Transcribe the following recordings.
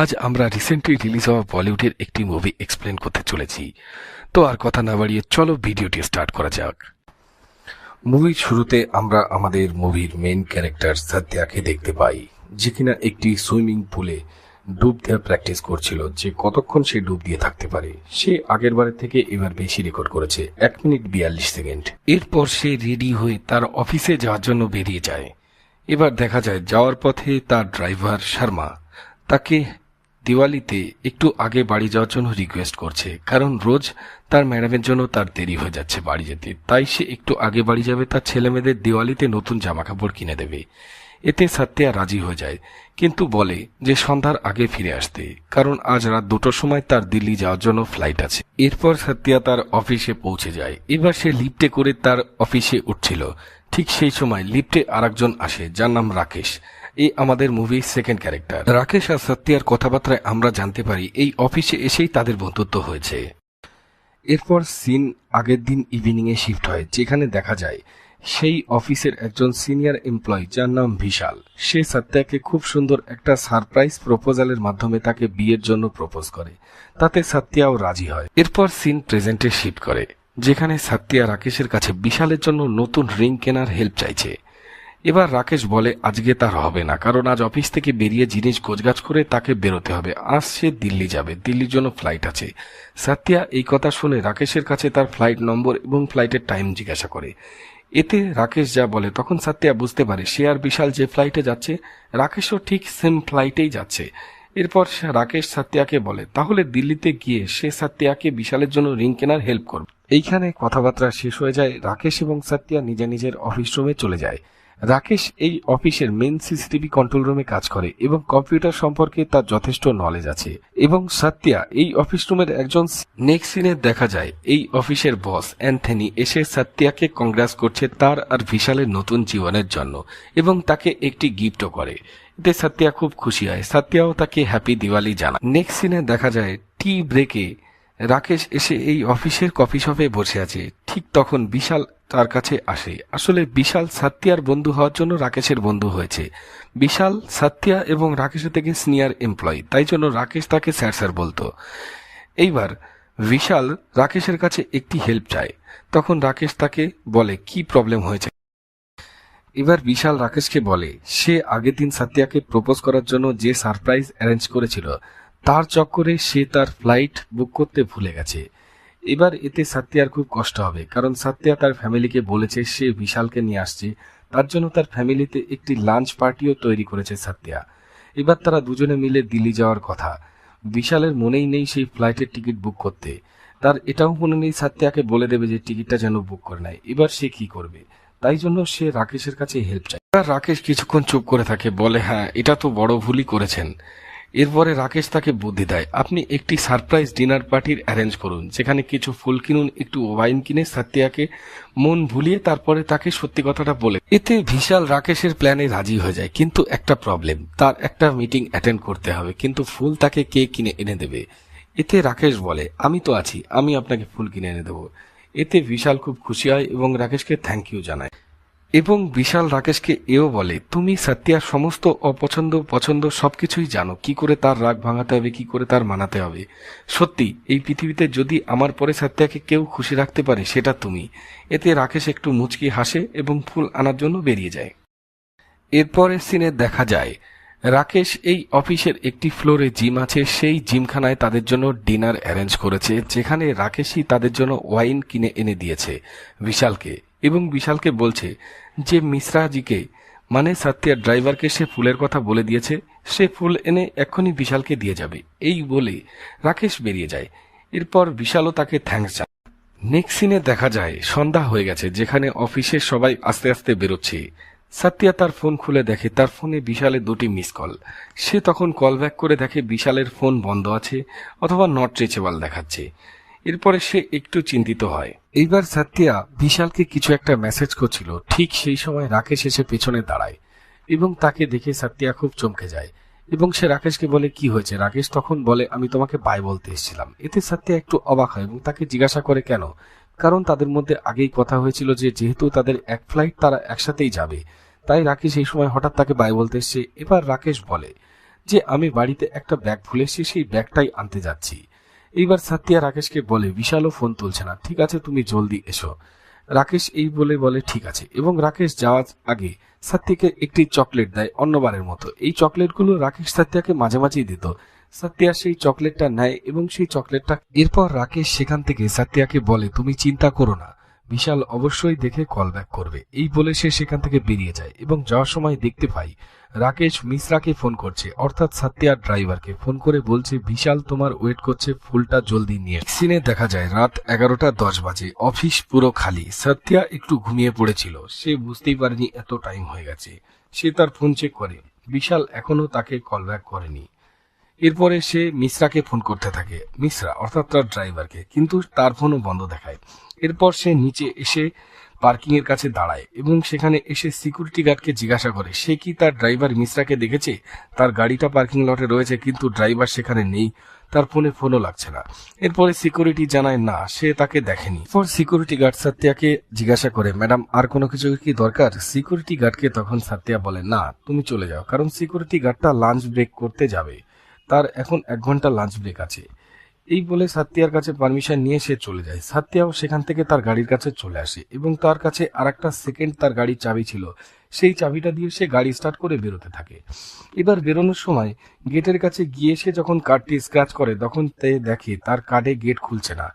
আজ আমরা recently release হওয়া বলিউডের একটি মুভি এক্সপ্লেন করতে চলেছি। তো আর কথা না বাড়িয়ে চলো ভিডিওটি স্টার্ট করা যাক। মুভির শুরুতে আমরা আমাদের মুভির মেইন ক্যারেক্টার সত্যকে দেখতে পাই, যে কিনা একটি সুইমিং পুলে ডুব দেওয়ার প্র্যাকটিস করছিল, যে কতক্ষণ সে ডুব দিয়ে থাকতে পারে। সে আগের বারের থেকে এবার বেশি রেকর্ড করেছে, 1 মিনিট 42 সেকেন্ড। এরপর সে রেডি হয়ে তার অফিসে যাওয়ার জন্য বেরিয়ে যায়। এবার দেখা যায় যাওয়ার পথে তার ড্রাইভার শর্মা তাকে দিওয়ালিতে একটু আগে বাড়ি যাওয়ার জন্য রিকোয়েস্ট করছে, কারণ রোজ তার ম্যাডামের জন্য তার দেরি হয়ে যাচ্ছে বাড়ি যেতে। তাই সে একটু আগে বাড়ি যাবে, তার ছেলে মেয়েদের দিওয়ালিতে নতুন জামা কাপড় কিনে দেবে। এতে সত্যা রাজি হয়ে যায়, কিন্তু বলে যে সন্ধ্যার আগে ফিরে আসতে, কারণ আজ রাত 2টোর সময় তার দিল্লি যাওয়ার জন্য ফ্লাইট আছে। এরপর সত্যা তার অফিসে পৌঁছে যায়। এবার সে লিফটে করে তার অফিসে উঠছিল। ঠিক সেই সময় লিফটে আরেকজন আসে, যার নাম রাকেশ। এই আমাদের মুভির সেকেন্ড ক্যারেক্টার। রাকেশ আর সত্যার কথাবার্তায় আমরা জানতে পারি এই অফিসে এসেই তাদের বন্ধুত্ব হয়েছে। এরপর সিন আগের দিন ইভিনিং এ শিফট হয়, যেখানে দেখা যায় সেই অফিসের একজন সিনিয়র এমপ্লয়ি, যার নাম বিশাল, সে সত্যাকে খুব সুন্দর একটা সারপ্রাইজ প্রপোজালের মাধ্যমে তাকে বিয়ের জন্য প্রপোজ করে। তাতে সত্যাও রাজি হয়। এরপর সিন প্রেজেন্টে শিফট করে, যেখানে সত্যা রাকেশের কাছে বিশালের জন্য নতুন রিং কেনার হেল্প চাইছে। এবার রাকেশ বলে আজকে তার হবে না, কারণ আজ অফিস থেকে বেরিয়ে জিনিস গোছগাছ করে তাকে বেরোতে হবে। আজ সে দিল্লি যাবে, দিল্লির জন্য ফ্লাইট আছে। সত্যা এই কথা শুনে রাকেশের কাছে তার ফ্লাইট নম্বর এবং ফ্লাইটের টাইম জিজ্ঞাসা করে। এতে রাকেশ যা বলে, তখন সত্যা বুঝতে পারে সে আর বিশাল যে ফ্লাইটে যাচ্ছে, রাকেশও ঠিক সেম ফ্লাইটেই যাচ্ছে। এরপর রাকেশ সত্যাকে বলে তাহলে দিল্লিতে গিয়ে সে সত্যাকে বিশালের জন্য রিং কেনার হেল্প করবে। এইখানে কথাবার্তা শেষ হয়ে যায়। রাকেশ এবং সত্যা নিজের নিজের অফিস রুমে চলে যায়। রাকেশ এই অফিসের মেন সিসিটিভি কন্ট্রোল রুমে কাজ করে এবং কম্পিউটার সম্পর্কে তার যথেষ্ট নলেজ আছে। এবং সত্যা এই অফিস রুমের একজন। নেক্সট সিনে দেখা যায় এই অফিসের বস অ্যান্থনি এসে সত্যাকে কংগ্রেস করছে তার আর বিশালের নতুন জীবনের জন্য, এবং তাকে একটি গিফটও করে। এতে সত্যা খুব খুশি হয়। সত্যাও তাকে হ্যাপি দিওয়ালি জানায়। নেক্সট সিনে দেখা যায় টি ব্রেকে রাকেশ এসে এই অফিসের কফি শপে বসে আছে। ঠিক তখন বিশাল তার কাছে আসে। আসলে বিশাল সত্যার বন্ধু হওয়ার জন্য রাকেশের বন্ধু হয়েছে। বিশাল সত্যা এবং রাকেশের থেকে সিনিয়র এমপ্লয়ি, তাই জন্য রাকেশ তাকে স্যার স্যার বলতো। এইবার বিশাল রাকেশের কাছে একটি হেল্প চায়। তখন রাকেশ তাকে বলে কি প্রবলেম হয়েছে। এবার বিশাল রাকেশকে বলে সে আগের দিন সত্যাকে প্রপোজ করার জন্য যে সারপ্রাইজ অ্যারেঞ্জ করেছিল, তার চক্করে সে তার ফ্লাইট বুক করতে ভুলে গেছে। এবার এতে সত্যার খুব কষ্ট হবে, কারণ সত্যা তার ফ্যামিলিকে বলেছে সে বিশালকে নিয়ে আসছে। তার জন্য তার ফ্যামিলিতে একটি লাঞ্চ পার্টিও তৈরি করেছে সত্যা। এবার তারা দুজনে মিলে দিল্লি যাওয়ার কথা। বিশালের মনেই নেই সেই ফ্লাইটের টিকিট বুক করতে। তার এটাও মনে নেই সত্যাকে বলে দেবে যে টিকিটটা যেন বুক করে নেয়। এবার সে কি করবে, তাই জন্য সে রাকেশের কাছে হেল্প চায়। রাকেশ কিছুক্ষণ চুপ করে থাকে, বলে হ্যাঁ এটা তো বড় ভুলই করেছেন। এরপরে রাকেশ তাকে বুদ্ধি দেয়, আপনি একটি সারপ্রাইজ ডিনার পার্টির অ্যারেঞ্জ করুন, যেখানে কিছু ফুল কিনুন, একটু ওয়াইন কিনে সত্যাকে মন ভুলিয়ে তারপরে তাকে সত্যি কথাটা বলে। এতে বিশাল রাকেশের প্ল্যানে রাজি হয়ে যায়, কিন্তু একটা প্রবলেম, তার একটা মিটিং অ্যাটেন্ড করতে হবে, কিন্তু ফুল তাকে কে কিনে এনে দেবে। এতে রাকেশ বলে আমি তো আছি, আমি আপনাকে ফুল কিনে এনে দেবো। এতে বিশাল খুব খুশি হয় এবং রাকেশকে থ্যাংক ইউ জানায়। এবং বিশাল রাকেশকে এও বলে তুমি সত্যার সমস্ত অপছন্দ পছন্দ সবকিছুই জানো, কি করে তার রাগ ভাঙাতে হবে, কি করে তার মানাতে হবে। সত্যি এই পৃথিবীতে যদি আমার পরে সত্যাকে কেউ খুশি রাখতে পারে সেটা তুমি। এতে রাকেশ একটু মুচকি হাসে এবং ফুল আনার জন্য বেরিয়ে যায়। এরপরের সিনে দেখা যায় রাকেশ এই অফিসের একটি ফ্লোরে জিম আছে, সেই জিমখানায় তাদের জন্য ডিনার অ্যারেঞ্জ করেছে, যেখানে রাকেশই তাদের জন্য ওয়াইন কিনে এনে দিয়েছে বিশালকে, এবং বিশালকে বলছে যে মিশ্রাজিকে মানে সত্যার ড্রাইভারকে সে ফুলের কথা বলে দিয়েছে, সে ফুল এনে এক্ষুনি বিশালকে দিয়ে যাবে। এই বলে রাকেশ বেরিয়ে যায়। এরপর বিশালও তাকে থ্যাঙ্কস জানায়। নেক্সট সিনে দেখা যায় সন্ধ্যা হয়ে গেছে, যেখানে অফিসের সবাই আস্তে আস্তে বেরোচ্ছে। সত্যা তার ফোন খুলে দেখে তার ফোনে বিশালের 2টি মিস কল। সে তখন কল ব্যাক করে দেখে বিশালের ফোন বন্ধ আছে অথবা নট রিচেবল দেখাচ্ছে। এরপরে সে একটু চিন্তিত হয়। এইবার সত্যা বিশালকে কিছু একটা মেসেজ করছিল, ঠিক সেই সময় রাকেশ এসে পেছনে দাঁড়ায় এবং তাকে দেখে সত্যা খুব চমকে যায় এবং সে রাকেশকে বলে কি হয়েছে। রাকেশ তখন বলে আমি তোমাকে বাই বলতে এসেছিলাম। এতে সত্যা একটু অবাক হয় এবং তাকে জিজ্ঞাসা করে কেন, কারণ তাদের মধ্যে আগেই কথা হয়েছিল যে যেহেতু তাদের এক ফ্লাইট তারা একসাথেই যাবে, তাই রাকেশ এই সময় হঠাৎ তাকে বাই বলতে এসছে। এবার রাকেশ বলে যে আমি বাড়িতে একটা ব্যাগ ভুলে এসেছি, সেই ব্যাগটাই আনতে যাচ্ছি। এইবার সাথ্যা রাকেশকে বলে, বিশালও ফোন তুলছে না, ঠিক আছে তুমি জলদি এসো। রাকেশ এই বলে ঠিক আছে, এবং রাকেশ যাওয়ার আগে সাথ্যাকে একটি চকলেট দেয় অন্যবারের মতো। এই চকলেটগুলো রাকেশ সাথ্যাকে মাঝে মাঝেই দিত। সাথ্যা সেই চকলেটটা নেয় এবং সেই চকলেটটা, এরপর রাকেশ সেখান থেকে সাথ্যাকে বলে, তুমি চিন্তা করো না, বিশাল অবশ্যই দেখে কল ব্যাক করবে। এই বলে সে সেখান থেকে বেরিয়ে যায় এবং যাওয়ার সময় দেখতে পাই রাকেশ মিশ্রাকে ফোন করছে, অর্থাৎ সাথ্যার ড্রাইভারকে ফোন করে বলছে, বিশাল তোমার ওয়েট করছে, ফুলটা জলদি নিয়ে। সিনে দেখা যায় রাত 11:10 বাজে, অফিস পুরো খালি। সাথ্যা একটু ঘুমিয়ে পড়েছিল, সে বুঝতেই পারেনি এত টাইম হয়ে গেছে। সে তার ফোন চেক করে, বিশাল এখনো তাকে কল ব্যাক করেনি। এরপরে সে মিশ্রাকে ফোন করতে থাকে, মিশ্রা অর্থাৎ তার ড্রাইভারকে, কিন্তু তার ফোনও বন্ধ দেখায়। এরপর সে নিচে এসে পার্কিং এর কাছে দাঁড়ায় এবং সেখানে এসে সিকিউরিটি গার্ডকে জিজ্ঞাসা করে সে কি তার ড্রাইভার মিশ্রাকে দেখেছে। তার গাড়িটা পার্কিং লটে রয়েছে, কিন্তু ড্রাইভার সেখানে নেই, তার ফোনও লাগছে না। এরপরে সিকিউরিটি জানায় না, সে তাকে দেখেনি। এরপর সিকিউরিটি গার্ড সাথ্যাকে জিজ্ঞাসা করে, ম্যাডাম আর কোনো কিছু কি দরকার? সিকিউরিটি গার্ডকে তখন সাথ্যা বলে, না তুমি চলে যাও, কারণ সিকিউরিটি গার্ডটা লাঞ্চ ব্রেক করতে যাবে, তার এখন 1 ঘন্টা লাঞ্চ ব্রেক আছে। এই বলে সাথ্যার কাছে পারমিশন নিয়ে সে চলে যায়। সাথ্যাও সেখান থেকে তার গাড়ির কাছে চলে আসে এবং তার কাছে আর একটা সেকেন্ড তার গাড়ির চাবি ছিল, সেই চাবিটা দিয়ে সে গাড়ি স্টার্ট করে বেরোতে থাকে। এবার বেরোনোর সময় গেটের কাছে গিয়ে সে যখন কার্ডটি স্ক্র্যাচ করে, তখন দেখে তার কার্ডে গেট খুলছে না।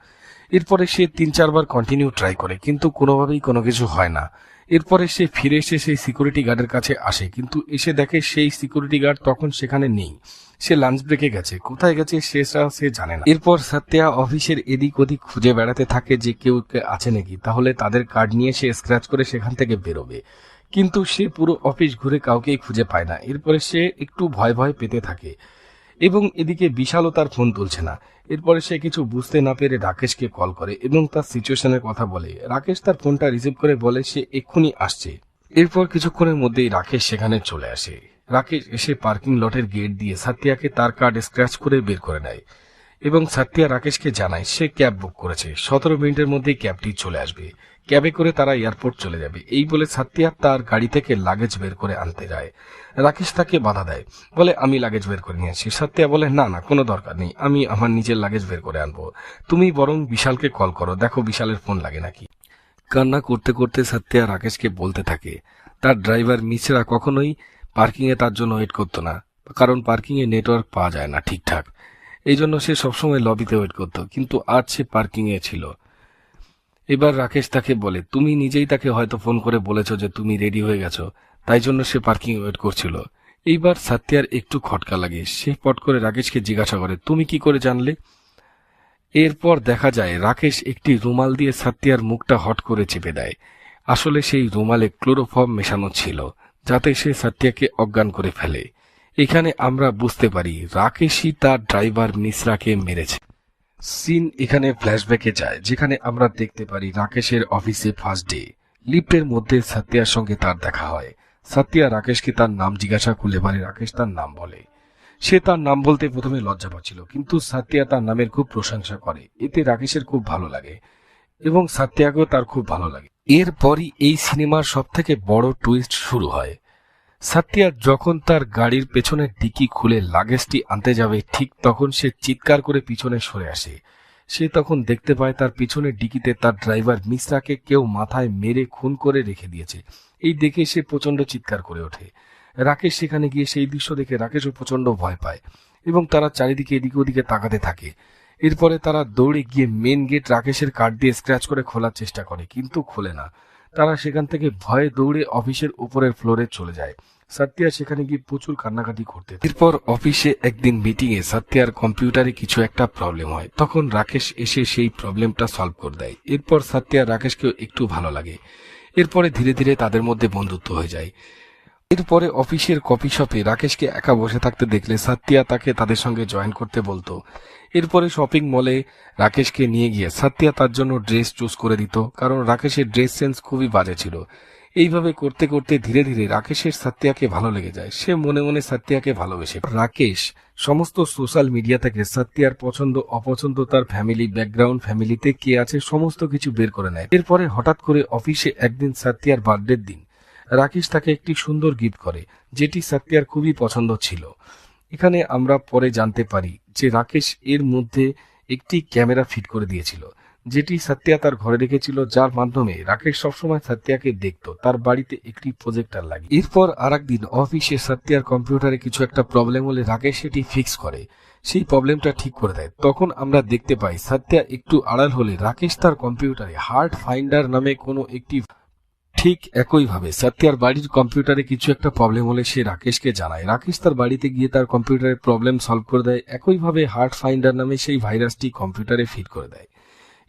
এরপরে সে 3-4 বার কন্টিনিউ ট্রাই করে, কিন্তু কোনোভাবেই কোনো কিছু হয় না। এরপরে সে ফিরে এসে সেই সিকিউরিটি গার্ডের কাছে আসে, কিন্তু এসে দেখে সেই সিকিউরিটি গার্ড তখন সেখানে নেই, সে লাঞ্চ ব্রেকে গেছে। কোথায় গেছে সে জানে না। এরপর সাথ্যা অফিসের এদিক ওদিক খুঁজে বেড়াতে থাকে যে কেউ আছে নাকি, তাহলে তাদের কার্ড নিয়ে সে স্ক্র্যাচ করে সেখান থেকে বেরোবে, কিন্তু সে পুরো অফিস ঘুরে কাউকেই খুঁজে পায় না। এরপরে সে একটু ভয় ভয় পেতে থাকে এবং এদিকে বিশালও তার ফোন তুলছে না। এরপরে সে কিছু বুঝতে না পেরে রাকেশকে কল করে এবং তার সিচুয়েশনের কথা বলে। রাকেশ তার ফোনটা রিসিভ করে বলে সে এক্ষুনি আসছে। এরপর কিছুক্ষণের মধ্যেই রাকেশ সেখানে চলে আসে। রাকেশ এসে পার্কিং লটের গেট দিয়ে সাথ্যাকে তার কার্ড স্ক্র্যাচ করে বের করে নেয় এবং সাথ্যা রাকেশকে জানায় সে ক্যাব বুক করেছে, 17 মিনিটের মধ্যেই ক্যাবটি চলে আসবে, ক্যাবে করে তারা এয়ারপোর্ট চলে যাবে। এই বলে সাথ্যা তার গাড়ি থেকে লাগেজ বের করে আনতে যায়। রাকেশ তাকে বাধা দেয়, বলে আমি লাগেজ বের করে নিয়ে আসছি। সাথ্যা বলে, না না কোনো দরকার নেই, আমি আমার নিজের লাগেজ বের করে আনবো, তুমি বরং বিশালকে কল করো, দেখো বিশালের ফোন লাগে নাকি। কান্না করতে করতে সাথ্যা রাকেশকে বলতে থাকে তার ড্রাইভার মিশ্রা কখনোই পার্কিং এ তার জন্য ওয়েট করতো না, কারণ পার্কিং এ নেটওয়ার্ক পাওয়া যায় না ঠিকঠাক, এই জন্য সে সবসময় লবিতে ওয়েট করতো, কিন্তু আজ সে পার্কিং এ ছিল। এবার রাকেশ তাকে বলে, তুমি নিজেই তাকে হয়তো ফোন করে বলেছো যে তুমি রেডি হয়ে গেছো, তাই জন্য সে পার্কিং ওয়েট করছিল। এইবার সাথ্যার একটু খটকা লাগে, সে পট করে রাকেশকে জিজ্ঞাসা করে, তুমি কি করে জানলে? এরপর দেখা যায় রাকেশ একটি রুমাল দিয়ে সাথ্যার মুখটা হট করে চেপে দেয়। আসলে সেই রুমালে ক্লোরোফর্ম মেশানো ছিল, যাতে সে সাথ্যাকে অজ্ঞান করে ফেলে। এখানে আমরা বুঝতে পারি রাকেশই তার ড্রাইভার মিশ্রাকে মেরেছে। সিন এখানে ফ্ল্যাশব্যাকে যায়, যেখানে আমরা দেখতে পারি রাকেশের অফিসে ফার্স্ট ডে। লিফটের মধ্যে সাথ্যার সঙ্গে তার দেখা হয়। সাথ্যা রাকেশকে তার নাম জিজ্ঞাসা করলে পারে রাকেশ তার নাম বলে। সে তার নাম বলতে প্রথমে লজ্জা পাচ্ছিল, কিন্তু সাথ্যা তার নামের খুব প্রশংসা করে, এতে রাকেশের খুব ভালো লাগে এবং সাথ্যাকেও তার খুব ভালো লাগে। এরপরই এই সিনেমার সব থেকে বড় টুইস্ট শুরু হয়। সাথ্যা যখন তার গাড়ির পেছনের ডিকি খুলে লাগেজটি আনতে যাবে, ঠিক তখন সে চিৎকার করে পিছনে সরে আসে। সে তখন দেখতে পায় তার পিছনের ডিকিতে তার ড্রাইভার মিশ্রাকে কেউ মাথায় মেরে খুন করে রেখে দিয়েছে। এই দেখে সে প্রচন্ড চিৎকার করে ওঠে। রাকেশ সেখানে গিয়ে সেই দৃশ্য দেখে রাকেশও প্রচন্ড ভয় পায় এবং তারা চারিদিকে এদিকে ওদিকে তাকাতে থাকে। এরপরে তারা দৌড়ে গিয়ে মেন গেট রাকেশের কার্ড দিয়ে স্ক্র্যাচ করে খোলার চেষ্টা করে, কিন্তু খোলে না। তারা সেখান থেকে ভয়ে দৌড়ে অফিসের উপরের ফ্লোরে চলে যায়। সাথ্যা সেখানে গিয়ে প্রচুর কান্নাকাটি করতে। এরপর অফিসে একদিন মিটিং এ সাথ্যার কম্পিউটারে কিছু একটা প্রবলেম হয়, তখন রাকেশ এসে সেই প্রবলেমটা সলভ করে দেয়। এরপর সাথ্যা রাকেশকেও একটু ভালো লাগে। এরপরে ধীরে ধীরে তাদের মধ্যে বন্ধুত্ব হয়ে যায়। এরপরে অফিসের কফি শপে রাকেশকে একা বসে থাকতে দেখলে সাথ্যা তাকে তাদের সঙ্গে জয়েন করতে বলতো। এরপরে শপিং মলে রাকেশকে নিয়ে গিয়ে সাথ্যা তার জন্য ড্রেস চুজ করে দিত, কারণ রাকেশের ড্রেস সেন্স খুবই বাজে ছিল। এইভাবে করতে করতে ধীরে ধীরে রাকেশের সাথ্যাকে ভালো লেগে যায়, সে মনে মনে সাথ্যাকে ভালোবেসে। রাকেশ সমস্ত সোশ্যাল মিডিয়া থেকে সাথ্যার পছন্দ অপছন্দ, তার ফ্যামিলি ব্যাকগ্রাউন্ড, ফ্যামিলিতে কে আছে সমস্ত কিছু বের করে নেয়। এরপরে হঠাৎ করে অফিসে একদিন সাথ্যার বার্থডের দিন রাকেশ তাকে একটি সুন্দর গিফট করে, যেটি সাথ্যার খুবই পছন্দ ছিল। এখানে আমরা পরে জানতে পারি যে রাকেশ এর মধ্যে একটি ক্যামেরা ফিট করে দিয়েছিল, যেটি সত্যা তার ঘরে রেখেছিল, যার মাধ্যমে রাকেশ সবসময় সত্যাকে দেখতো। তার বাড়িতে একটি প্রজেক্টর লাগে। এরপর আরেকদিন অফিসে সত্যার কম্পিউটারে কিছু একটা প্রবলেম হলে রাকেশ সেটি ফিক্স করে, সেই প্রবলেমটা ঠিক করে দেয়। তখন আমরা দেখতে পাই সত্যা একটু আড়াল হলে রাকেশ তার কম্পিউটারে হার্ট ফাইন্ডার নামে কোনো একটি, ঠিক একইভাবে সত্যার বাড়ির কম্পিউটারে কিছু একটা প্রবলেম হলে সে রাকেশকে জানায়। রাকেশ তার বাড়িতে গিয়ে তার কম্পিউটারের প্রবলেম সলভ করে দেয়। একইভাবে হার্ট ফাইন্ডার নামে সেই ভাইরাসটি কম্পিউটারে ফিট করে দেয়।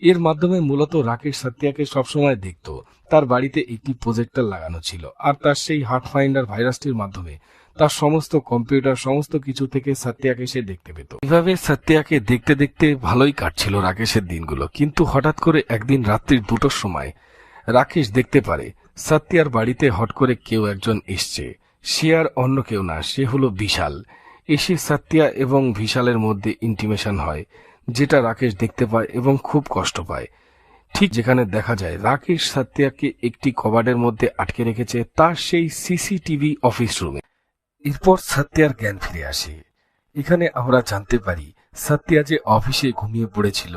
এর মাধ্যমে মূলত রাকেশ সত্যাকে সবসময় দেখত। তার বাড়িতে একটি প্রজেক্টর লাগানো ছিল, আর তার সেই হার্ট ফাইন্ডার ভাইরাসটির মাধ্যমে তার সমস্ত কম্পিউটার সমস্ত কিছু থেকে সত্যাকে সে দেখতে পেত। এভাবে সত্যাকে দেখতে দেখতে ভালোই কাটছিল রাকেশের দিনগুলো। কিন্তু হঠাৎ করে একদিন রাত্রির 2টোর সময় রাকেশ দেখতে পারে সত্যার বাড়িতে হট করে কেউ একজন এসছে। সে আর অন্য কেউ না, সে হলো বিশাল। এসে সত্যা এবং বিশালের মধ্যে ইন্টিমেশন হয়, যেটা রাকেশ দেখতে পায় এবং খুব কষ্ট পায়। ঠিক যেখানে দেখা যায় রাকেশ সত্যাকে একটি কবাডের মধ্যে আটকে রেখেছে, তার সেই সিসিটিভি অফিস রুমে। এরপর সত্যার জ্ঞান ফিরে আসে। এখানে আমরা জানতে পারি সত্যা যে অফিসে ঘুমিয়ে পড়েছিল,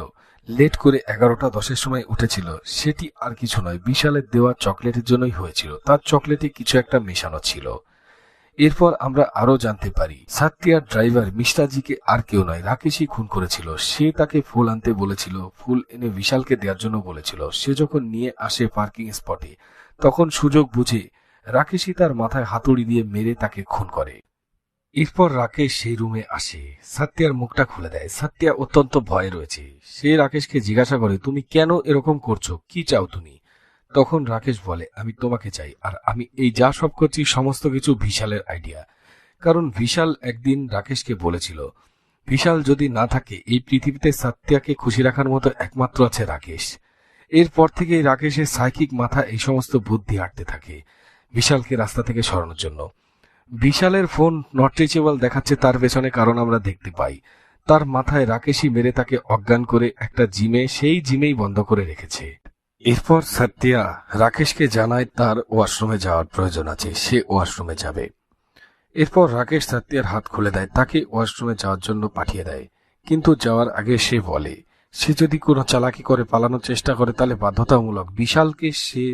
লেট করে 11টা 10-এর সময় উঠেছিল, সেটি আর কিছু নয়, বিশালের দেওয়া চকলেটের জন্যই হয়েছিল। তার চকলেটে কিছু একটা মেশানো ছিল। এরপর আমরা আরো জানতে পারি সত্যার ড্রাইভার মিশ্রাজিকে আর কেউ নয়, রাকেশই খুন করেছিল। সে তাকে ফুল আনতে বলেছিল, ফুল এনে বিশালকে দেওয়ার জন্য বলেছিল। সে যখন নিয়ে আসে পার্কিং স্পটে, তখন সুযোগ বুঝে রাকেশই তার মাথায় হাতুড়ি দিয়ে মেরে তাকে খুন করে। এরপর রাকেশ সেই রুমে আসে, সত্যার মুখটা খুলে দেয়। সত্যা অত্যন্ত ভয়ে রয়েছে। সে রাকেশকে জিজ্ঞাসা করে, তুমি কেন এরকম করছো, কি চাও তুমি? তখন রাকেশ বলে, আমি তোমাকে চাই, আর আমি এই যা সব করছি সমস্ত কিছু বিশালের আইডিয়া। কারণ বিশাল একদিন রাকেশকে বলেছিল, বিশাল যদি না থাকে এই পৃথিবীতে সত্যাকে খুশি রাখার মতো একমাত্র আছে রাকেশ। এরপর থেকেই রাকেশের সাইকিক মাথা এই সমস্ত বুদ্ধি আটতে থাকে বিশালকে রাস্তা থেকে সরানোর জন্য। বিশালের ফোন নট রিচেবল দেখাচ্ছে তার পেছনে কারণ আমরা দেখতে পাই তার মাথায় রাকেশই মেরে তাকে অজ্ঞান করে একটা জিমে, সেই জিমেই বন্ধ করে রেখেছে। এরপর সত্যা রাকেশকে জানায় তার ওয়াশরুমে যাওয়ার প্রয়োজন আছে, সে ওয়াশরুমে যাবে। এরপর রাকেশ সত্যার হাত খুলে দেয়, তাকে ওয়াশরুমে যাওয়ার জন্য পাঠিয়ে দেয়। কিন্তু যাওয়ার আগে সে বলে, সে যদি কোনো চালাকি করে পালানোর চেষ্টা করে তাহলে বাধ্যতামূলক বিশালকে সে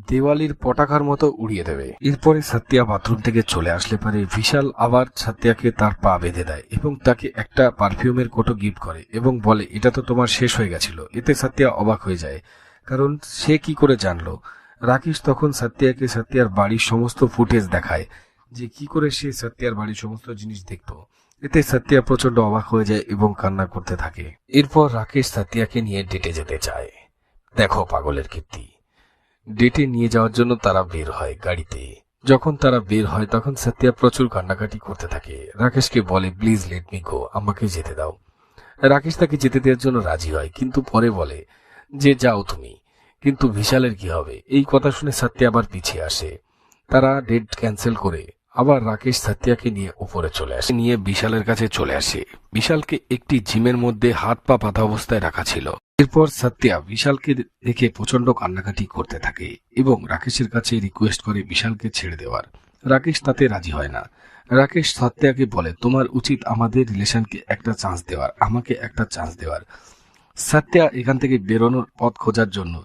দেওয়ালির পটাকার মতো উড়িয়ে দেবে। এরপরে সত্যা বাথরুম থেকে চলে আসলে পারে বিশাল আবার সত্যাকে তার পা বেঁধে দেয় এবং তাকে একটা পারফিউমের কোটো গিফট করে এবং বলে, এটা তো তোমার শেষ হয়ে গেছিল। এতে সত্যা অবাক হয়ে যায়, কারণ সে কি করে জানলো। রাকেশ তখন সত্যাকে সত্যার বাড়ির সমস্ত ফুটেজ দেখায়, যে কি করে সে সত্যার বাড়ির সমস্ত জিনিস দেখতো। এতে সত্যা প্রচন্ড অবাক হয়ে যায় এবং কান্না করতে থাকে। এরপর রাকেশ সত্যাকে নিয়ে ডেটে যেতে চায়। দেখো পাগলের কীর্তি। ডেটে নিয়ে যাওয়ার জন্য তারা বের হয় গাড়িতে। যখন তারা বের হয় তখন সত্যা প্রচুর কান্নাকাটি করতে থাকে। রাকেশকে বলে, প্লিজ লেট মি গো, আমাকে যেতে দাও। রাকেশ তাকে যেতে দেওয়ার জন্য রাজি হয়, কিন্তু পরে বলে যে যাও তুমি, কিন্তু বিশালের কি হবে? এই কথা শুনে সত্যা আবার পিছিয়ে আসে। তারা ডেট ক্যান্সেল করে আবার রাকেশ সত্যাকে নিয়ে উপরে চলে আসে, নিয়ে বিশালের কাছে চলে আসে। বিশালকে একটি জিমের মধ্যে হাত পা বাঁধা অবস্থায় রাখা ছিল। এরপর সত্যা বিশালকে দেখে প্রচন্ড কান্নাকাটি করতে থাকে এবং রাকেশের কাছে রিকোয়েস্ট করে বিশালকে ছেড়ে দেওয়ার। রাকেশ তাতে রাজি হয় না। রাকেশ সত্যাকে বলে, তোমার উচিত আমাদের রিলেশনকে একটা চান্স দেওয়ার, আমাকে একটা চান্স দেওয়ার। সত্যা এখান থেকে বেরোনোর পথ খোঁজার জন্য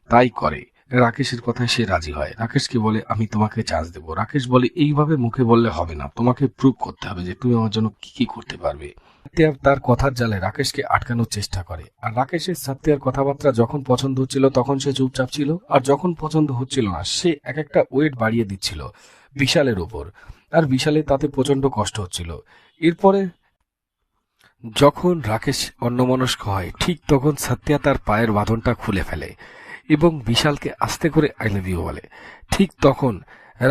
তাই করে। রাকেশের কথায় সে রাজি হয়। রাকেশকে বলে, আমি তোমাকে চান্স দেবো। রাকেশ বলে, এইভাবে মুখে বললে হবে না, তোমাকে প্রুভ করতে হবে যে তুমি আমার জন্য কি কি করতে পারবে। সত্যা তার কথার জালে রাকেশকে আটকানোর চেষ্টা করে, আর রাকেশের সত্যের কথাবার্তা যখন পছন্দ হচ্ছিল তখন সে চুপচাপ ছিল, আর যখন পছন্দ হচ্ছিল না সে এক একটা ওয়েট বাড়িয়ে দিচ্ছিল বিশালের উপর, আর বিশালের তাতে প্রচন্ড কষ্ট হচ্ছিল। এরপরে যখন রাকেশ অন্যমনস্ক হয়, ঠিক তখন সত্যা তার পায়ের বাঁধনটা খুলে ফেলে এবং বিশালকে আস্তে করে আই লাভ ইউ বলে। ঠিক তখন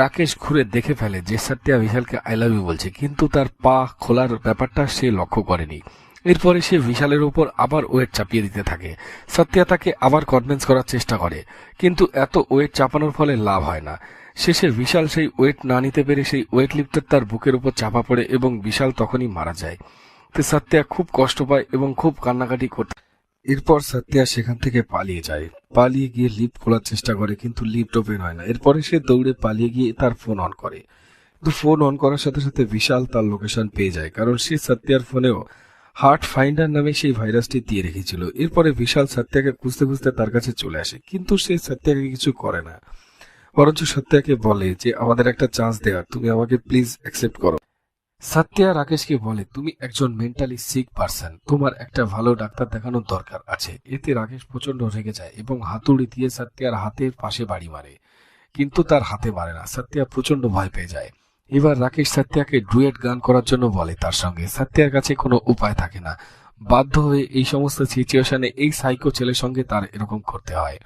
রাকেশ ঘুরে দেখে ফেলে যে সত্যা বিশালকে আই লাভ ইউ বলছে, কিন্তু তার পা খোলার ব্যাপারটা সে লক্ষ্য করেনি। এরপরে সে বিশালের উপর আবার ওয়েট চাপিয়ে দিতে থাকে। সত্যা তাকে আবার কনভিন্স করার চেষ্টা করে, কিন্তু এত ওয়েট চাপানোর ফলে লাভ হয় না। শেষে বিশাল সেই ওয়েট না নিতে পেরে সেই ওয়েট লিফটার তার বুকের উপর চাপা পড়ে এবং বিশাল তখনই মারা যায়। তো সত্যা খুব কষ্ট পায় এবং খুব কান্নাকাটি করতে। এরপর সত্যা সেখান থেকে পালিয়ে যায়। পালিয়ে গিয়ে লিফট খোলার চেষ্টা করে, কিন্তু লিফট ওপেন হয় না। এরপরে সে দৌড়ে পালিয়ে গিয়ে তার ফোন অন করে, তো ফোন অন করার সাথে সাথে বিশাল তার লোকেশন পেয়ে যায়, কারণ সে সত্যার ফোনেও হার্ট ফাইন্ডার নামে সেই ভাইরাসটি দিয়ে রেখেছিল। এরপরে বিশাল সত্যাকে খুঁজতে খুঁজতে তার কাছে চলে আসে, কিন্তু সে সত্যাকে কিছু করে না, বরঞ্চ সত্যাকে বলে যে আমাদের একটা চান্স দেওয়ার, তুমি আমাকে প্লিজ অ্যাকসেপ্ট করো। সত্যা রাকেশকে বলে তুমি একজন মেন্টালি সিক পারসন, তোমার একটা ভালো ডাক্তার দেখানোর দরকার আছে। এতে রাকেশ প্রচন্ড রেগে যায় এবং হাতুড়ি দিয়ে সত্যার হাতের পাশে বাড়ি মারে, কিন্তু তার হাতে মারে না। সত্যা প্রচন্ড ভয় পেয়ে যায়। এবার রাকেশ সত্যাকে ডুয়েট গান করার জন্য বলে তার সঙ্গে। সত্যার কাছে কোনো উপায় থাকে না, বাধ্য হয়ে এই সমস্ত সিচুয়েশনে এই সাইকো ছেলের সঙ্গে তার এরকম করতে হয়।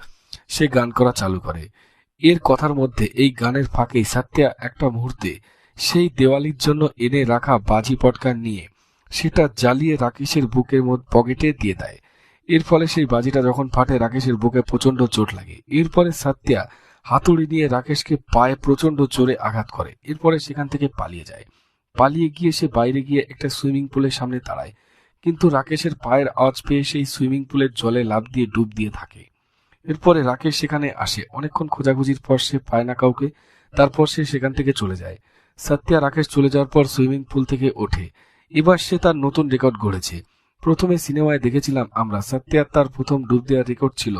সে গান করা চালু করে। এর কথার মধ্যে এই গানের ফাঁকেই সত্যা একটা মুহূর্তে সেই দেওয়ালির জন্য এনে রাখা বাজি পটকা নিয়ে সেটা জ্বালিয়ে রাকেশের বুকের মধ্যে পকেটে দিয়ে দেয়। এর ফলে সেই বাজিটা যখন ফাটে রাকেশের বুকে প্রচন্ড চোট লাগে। এরপরে সত্যা হাতুড়ি নিয়ে রাকেশকে পায়ে প্রচন্ড জোরে আঘাত করে। এরপরে সেখান থেকে পালিয়ে যায়। পালিয়ে গিয়ে সে বাইরে গিয়ে একটা সুইমিং পুলের সামনে দাঁড়ায়, কিন্তু রাকেশের পায়ের আওয়াজ পেয়ে সেই সুইমিং পুলের জলে লাফ দিয়ে ডুব দিয়ে থাকে। এরপরে রাকেশ সেখানে আসে। অনেকক্ষণ খোঁজাখুঁজির পর সে পায় না কাউকে, তারপর সে সেখান থেকে চলে যায়। সত্যা রাকেশ চলে যাওয়ার পর সুইমিং পুল থেকে ওঠে। এবার সে তার নতুন রেকর্ড গড়েছে। প্রথমে সিনেমায় দেখেছিলাম আমরা সত্যা তার প্রথম ডুব দেওয়ার রেকর্ড ছিল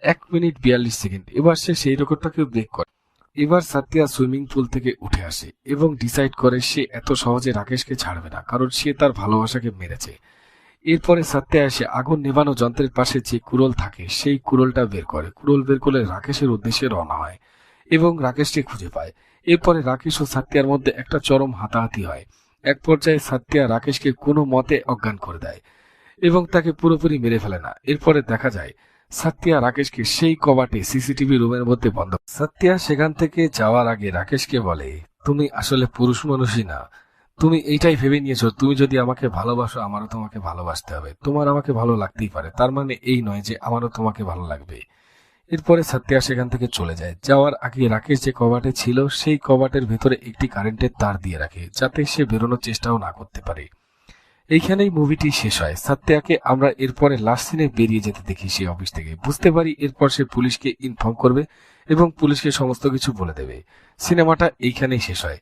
1 মিনিট 42 সেকেন্ড। এবার সে সেই রেকর্ডটাকে ব্রেক করে। এবার সত্যা সুইমিং পুল থেকে উঠে আসে এবং ডিসাইড করে সে এত সহজে রাকেশকে ছাড়বে না, কারণ সে তার ভালোবাসাকে মেরেছে। এরপরে সত্যা এসে আগুন নেভানো যন্ত্রের পাশে যে কুড়োল থাকে সেই কুড়োলটা বের করে। কুড়োল বের করে রাকেশের উদ্দেশ্যে রওনা হয় এবং রাকেশকে খুঁজে পায়। এরপরে রাকেশ ও সত্যার মধ্যে একটা চরম হাতাহাতি হয়। এক পর্যায়ে সত্যা রাকেশকে কোনো মতে অজ্ঞান করে দেয় এবং তাকে পুরোপুরি মেরে ফেলে না। এরপরে দেখা যায় সত্যা রাকেশকে সেই কবাটে সিসিটিভি রুমের মধ্যে বন্ধ। সত্যা সেখান থেকে যাওয়ার আগে রাকেশকে বলে তুমি আসলে পুরুষ মানুষই না, তুমি এইটাই ভেবে নিয়েছো তুমি যদি আমাকে ভালোবাসো আমারও তোমাকে ভালোবাসতে হবে, তোমার আমাকে ভালো লাগতেই পারে, তার মানে এই নয় যে আমারও তোমাকে ভালো লাগবে। এরপরে সত্যা সেখান থেকে চলে যায়। যাওয়ার আগে রাকেশ যে কবাটে ছিল সেই কবাটের ভেতরে একটি কারেন্টের তার দিয়ে রাখে, যাতে সে বেরোনোর চেষ্টাও না করতে পারে। এইখানেই মুভিটি শেষ হয়। সত্যাকে আমরা এরপরে লাস্ট সিনে বেরিয়ে যেতে দেখি সেই অফিস থেকে। বুঝতে পারি এরপর সে পুলিশকে ইনফর্ম করবে এবং পুলিশকে সমস্ত কিছু বলে দেবে। সিনেমাটা এইখানেই শেষ হয়।